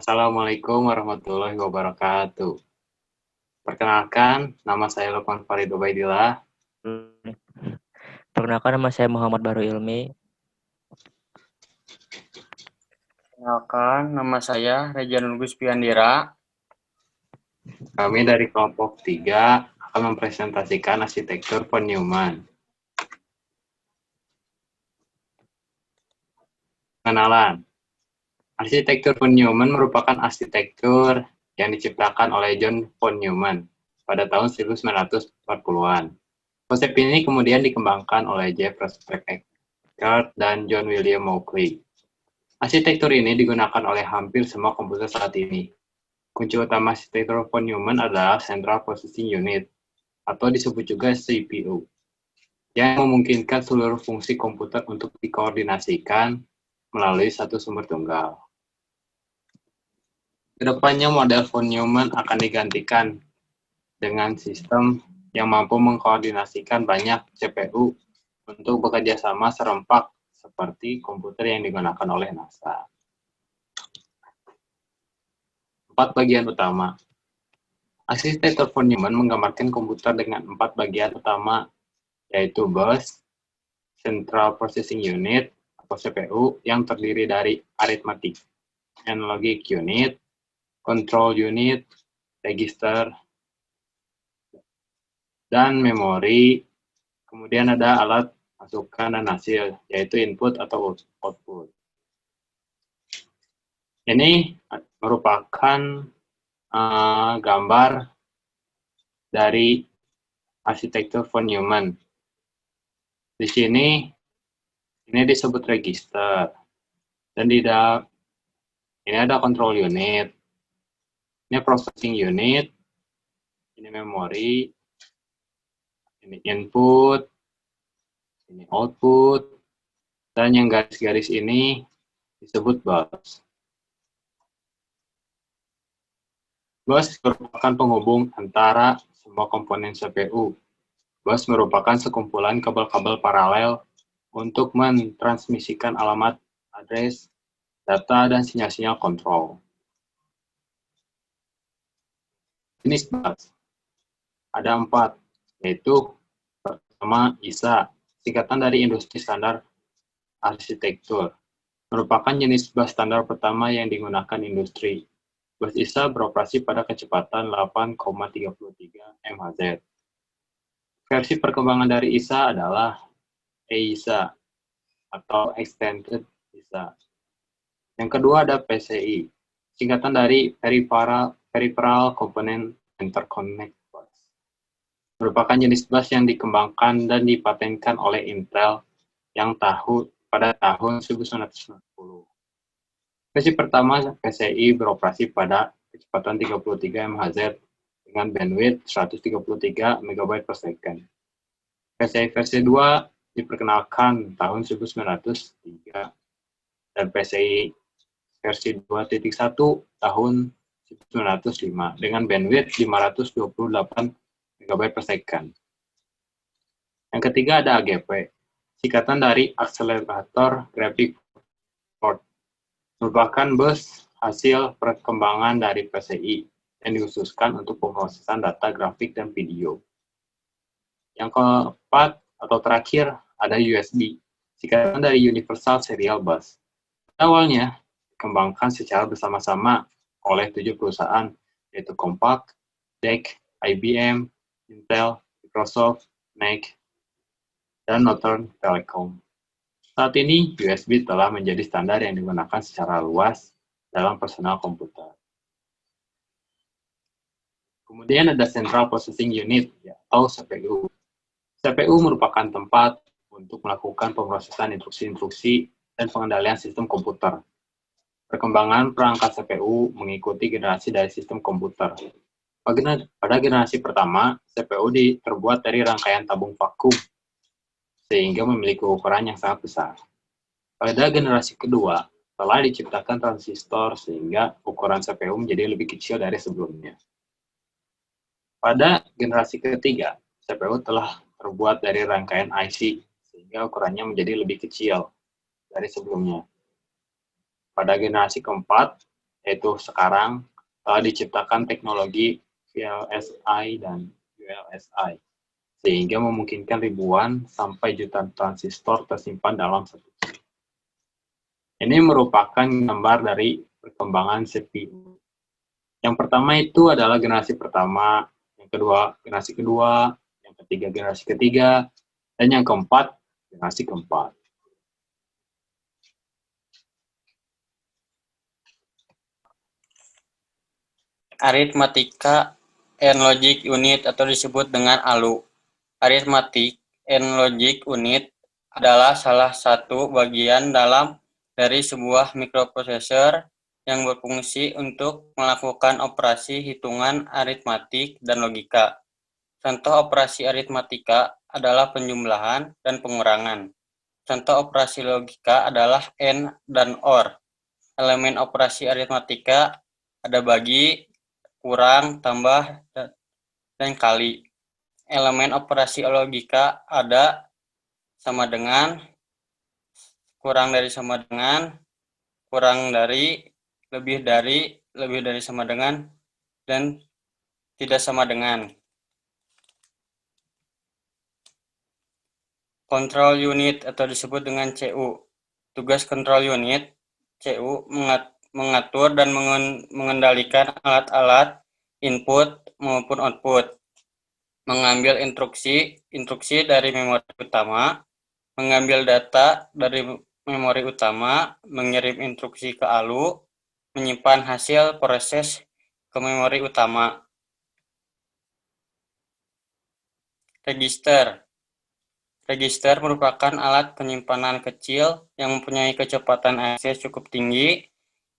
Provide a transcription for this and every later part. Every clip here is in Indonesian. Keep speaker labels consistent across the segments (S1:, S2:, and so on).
S1: Assalamualaikum warahmatullahi wabarakatuh. Perkenalkan, nama saya Lukman Farid Ubaidillah.
S2: Perkenalkan, nama saya Muhammad Baru Ilmi.
S3: Perkenalkan, nama saya Rejanul Guspiandira.
S1: Kami dari kelompok 3 akan mempresentasikan arsitektur von Neumann. Pengenalan. Arsitektur von Neumann merupakan arsitektur yang diciptakan oleh John von Neumann pada tahun 1940-an. Konsep ini kemudian dikembangkan oleh Jeffrey Eckert dan John William Mauchly. Arsitektur ini digunakan oleh hampir semua komputer saat ini. Kunci utama arsitektur von Neumann adalah Central Processing Unit, atau disebut juga CPU, yang memungkinkan seluruh fungsi komputer untuk dikoordinasikan melalui satu sumber tunggal. Kedepannya model von Neumann akan digantikan dengan sistem yang mampu mengkoordinasikan banyak CPU untuk bekerja sama serempak seperti komputer yang digunakan oleh NASA. 4 bagian utama. Arsitektur von Neumann menggambarkan komputer dengan 4 bagian utama, yaitu bus, Central Processing Unit, atau CPU, yang terdiri dari arithmetic and logic unit, control unit, register, dan memori. Kemudian ada alat masukan dan hasil, yaitu input atau output. Ini merupakan gambar dari arsitektur von Neumann. Di sini ini disebut register, dan di dalam ini ada control unit, ini processing unit, ini memori, ini input, ini output, dan yang garis-garis ini disebut bus. Bus merupakan penghubung antara semua komponen CPU. Bus merupakan sekumpulan kabel-kabel paralel untuk mentransmisikan alamat, address, data, dan sinyal-sinyal kontrol. Jenis bus ada 4, yaitu pertama ISA, singkatan dari Industri Standar Arsitektur, merupakan jenis bus standar pertama yang digunakan industri. Bus ISA beroperasi pada kecepatan 8,33 MHz. Versi perkembangan dari ISA adalah EISA atau Extended ISA. Yang kedua ada PCI, singkatan dari Peripheral Component Interconnect Bus. Merupakan jenis bus yang dikembangkan dan dipatenkan oleh Intel yang pada tahun 1990. Versi pertama PCI beroperasi pada kecepatan 33 MHz dengan bandwidth 133 MB per second. PCI versi 2 diperkenalkan tahun 1903 dan PCI versi 2.1 tahun 1905 dengan bandwidth 528 MB per second. Yang ketiga ada AGP, singkatan dari Accelerator Graphic Board, merupakan bus hasil perkembangan dari PCI yang dikhususkan untuk pemrosesan data grafik dan video. Yang keempat atau terakhir ada USB, singkatan dari Universal Serial Bus. Awalnya dikembangkan secara bersama-sama oleh 7 perusahaan, yaitu Compaq, DEC, IBM, Intel, Microsoft, NEC, dan Northern Telecom. Saat ini, USB telah menjadi standar yang digunakan secara luas dalam personal komputer. Kemudian ada Central Processing Unit atau CPU. CPU merupakan tempat untuk melakukan pemrosesan instruksi-instruksi dan pengendalian sistem komputer. Perkembangan perangkat CPU mengikuti generasi dari sistem komputer. Pada generasi pertama, CPU terbuat dari rangkaian tabung vakum, sehingga memiliki ukuran yang sangat besar. Pada generasi kedua, telah diciptakan transistor sehingga ukuran CPU menjadi lebih kecil dari sebelumnya. Pada generasi ketiga, CPU telah terbuat dari rangkaian IC, sehingga ukurannya menjadi lebih kecil dari sebelumnya. Pada generasi keempat, yaitu sekarang telah diciptakan teknologi VLSI dan ULSI, sehingga memungkinkan ribuan sampai jutaan transistor tersimpan dalam satu chip. Ini merupakan gambar dari perkembangan CPU. Yang pertama itu adalah generasi pertama, yang kedua generasi kedua, yang ketiga generasi ketiga, dan yang keempat generasi keempat.
S3: Aritmatika and Logic Unit atau disebut dengan ALU. Arithmetic and Logic Unit adalah salah satu bagian dalam dari sebuah mikroprosesor yang berfungsi untuk melakukan operasi hitungan aritmatik dan logika. Contoh operasi aritmatika adalah penjumlahan dan pengurangan. Contoh operasi logika adalah AND dan OR. Elemen operasi aritmatika ada bagi, kurang, tambah, dan kali. Elemen operasi logika ada sama dengan, kurang dari sama dengan, kurang dari, lebih dari sama dengan, dan tidak sama dengan. Control unit atau disebut dengan CU. Tugas control unit CU mengatur dan mengendalikan alat-alat input maupun output, mengambil instruksi dari memori utama, mengambil data dari memori utama, mengirim instruksi ke ALU, menyimpan hasil proses ke memori utama. Register. Register merupakan alat penyimpanan kecil yang mempunyai kecepatan akses cukup tinggi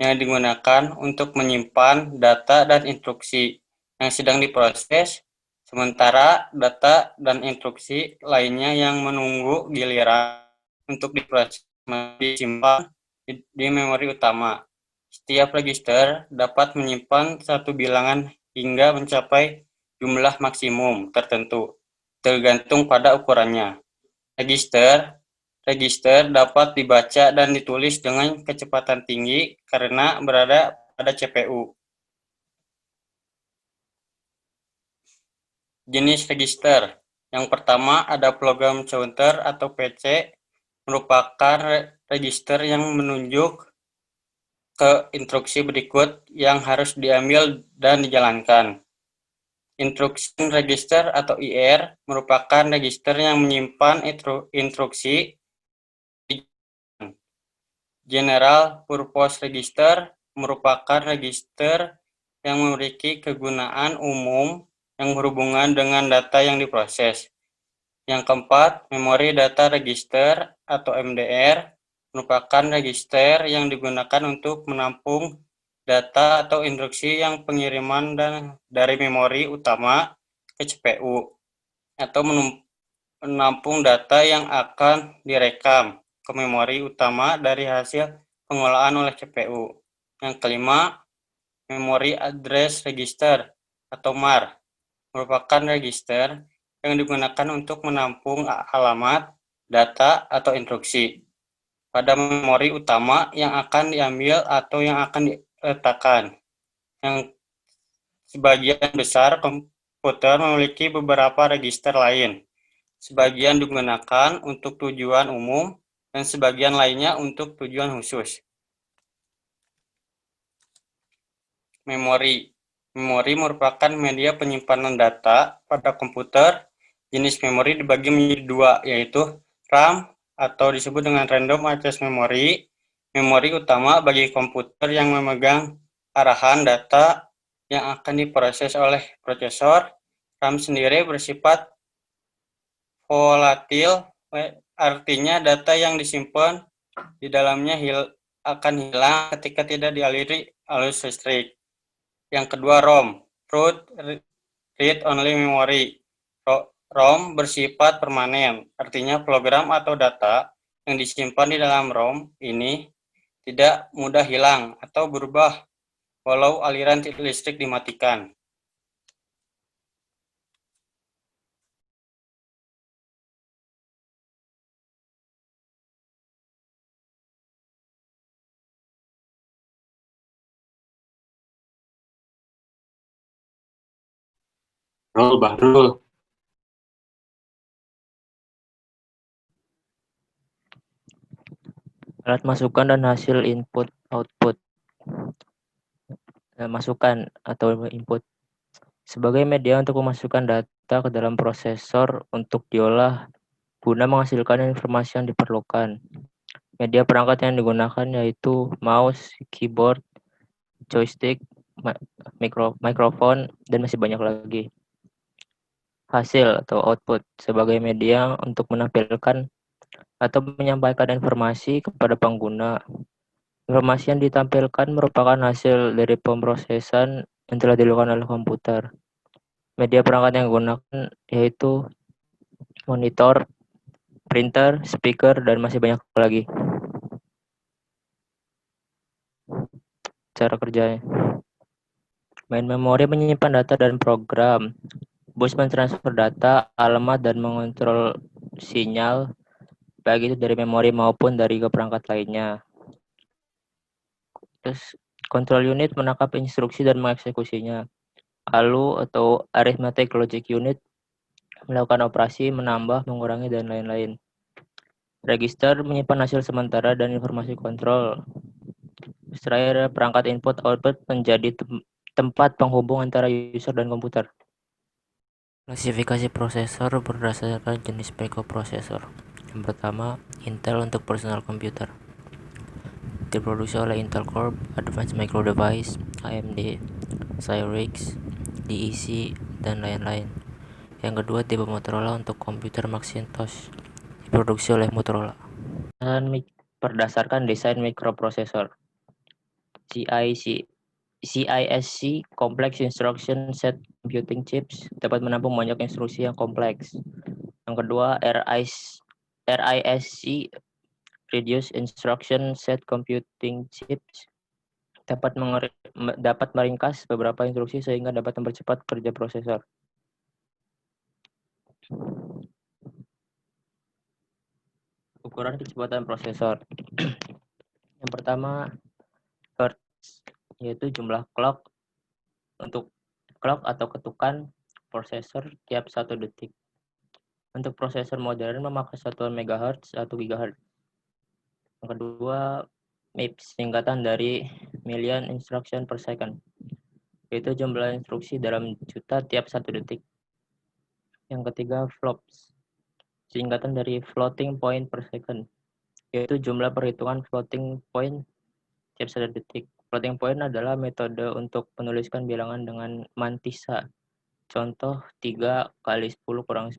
S3: yang digunakan untuk menyimpan data dan instruksi yang sedang diproses, sementara data dan instruksi lainnya yang menunggu giliran untuk diproses disimpan di memori utama. Setiap register dapat menyimpan satu bilangan hingga mencapai jumlah maksimum tertentu, tergantung pada ukurannya. Register dapat dibaca dan ditulis dengan kecepatan tinggi karena berada pada CPU. Jenis register. Yang pertama ada program counter atau PC, merupakan register yang menunjuk ke instruksi berikut yang harus diambil dan dijalankan. Instruction Register atau IR merupakan register yang menyimpan instruksi. General Purpose Register merupakan register yang memiliki kegunaan umum yang berhubungan dengan data yang diproses. Yang keempat, Memory Data Register atau MDR merupakan register yang digunakan untuk menampung data atau instruksi yang pengiriman dari memori utama ke CPU atau menampung data yang akan direkam ke memori utama dari hasil pengolahan oleh CPU. Yang kelima, Memory Address Register atau MAR merupakan register yang digunakan untuk menampung alamat, data, atau instruksi pada memori utama yang akan diambil atau yang akan diletakkan. Yang sebagian besar komputer memiliki beberapa register lain. Sebagian digunakan untuk tujuan umum dan sebagian lainnya untuk tujuan khusus. Memori. Memori merupakan media penyimpanan data pada komputer. Jenis memori dibagi menjadi dua, yaitu RAM atau disebut dengan Random Access Memory. Memori utama bagi komputer yang memegang arahan data yang akan diproses oleh prosesor. RAM sendiri bersifat volatil, artinya data yang disimpan di dalamnya akan hilang ketika tidak dialiri arus listrik. Yang kedua, ROM, Root Read Only Memory. ROM bersifat permanen, artinya program atau data yang disimpan di dalam ROM ini tidak mudah hilang atau berubah walau aliran listrik dimatikan.
S1: Bahrul.
S2: Alat masukan dan hasil input-output. Masukan atau input. Sebagai media untuk memasukkan data ke dalam prosesor untuk diolah guna menghasilkan informasi yang diperlukan. Media perangkat yang digunakan yaitu mouse, keyboard, joystick, mikrofon, dan masih banyak lagi. Hasil atau output sebagai media untuk menampilkan atau menyampaikan informasi kepada pengguna. Informasi yang ditampilkan merupakan hasil dari pemrosesan yang telah dilakukan oleh komputer. Media perangkat yang digunakan yaitu monitor, printer, speaker, dan masih banyak lagi. Cara kerjanya. Main memori menyimpan data dan program. Bus mentransfer data, alamat, dan mengontrol sinyal, baik itu dari memori maupun dari ke perangkat lainnya. Terus, control unit menangkap instruksi dan mengeksekusinya. ALU atau Arithmetic Logic Unit melakukan operasi, menambah, mengurangi, dan lain-lain. Register menyimpan hasil sementara dan informasi kontrol. Setelah perangkat input-output menjadi tempat penghubung antara user dan komputer. Klasifikasi prosesor berdasarkan jenis microprosesor. Yang pertama, Intel untuk personal computer. Diproduksi oleh Intel Corp, Advanced Micro Device, AMD, Cyrix, DEC, dan lain-lain. Yang kedua, tipe Motorola untuk komputer Macintosh. Diproduksi oleh Motorola. Berdasarkan desain mikroprosesor. CISC, Complex Instruction Set Computing Chips, dapat menampung banyak instruksi yang kompleks. Yang kedua, RISC, Reduced Instruction Set Computing Chips, dapat meringkas beberapa instruksi sehingga dapat mempercepat kerja prosesor. Ukuran kecepatan prosesor. Yang pertama, hertz, yaitu jumlah clock untuk clock atau ketukan prosesor tiap 1 detik. Untuk prosesor modern memakai satuan megahertz atau gigahertz. Yang kedua, MIPS, singkatan dari million instruction per second, yaitu jumlah instruksi dalam juta tiap 1 detik. Yang ketiga, FLOPS, singkatan dari floating point per second, yaitu jumlah perhitungan floating point tiap 1 detik. Floating point adalah metode untuk menuliskan bilangan dengan mantisa. Contoh 3 kali 10 kurang 5.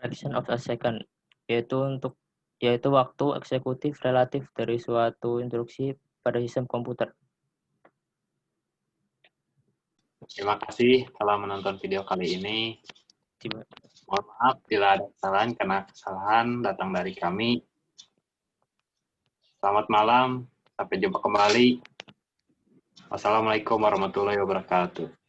S2: Fraction of a second, yaitu waktu eksekutif relatif dari suatu instruksi pada sistem komputer.
S1: Terima kasih telah menonton video kali ini. Mohon maaf bila ada kesalahan, karena kesalahan datang dari kami. Selamat malam, sampai jumpa kembali. Wassalamualaikum warahmatullahi wabarakatuh.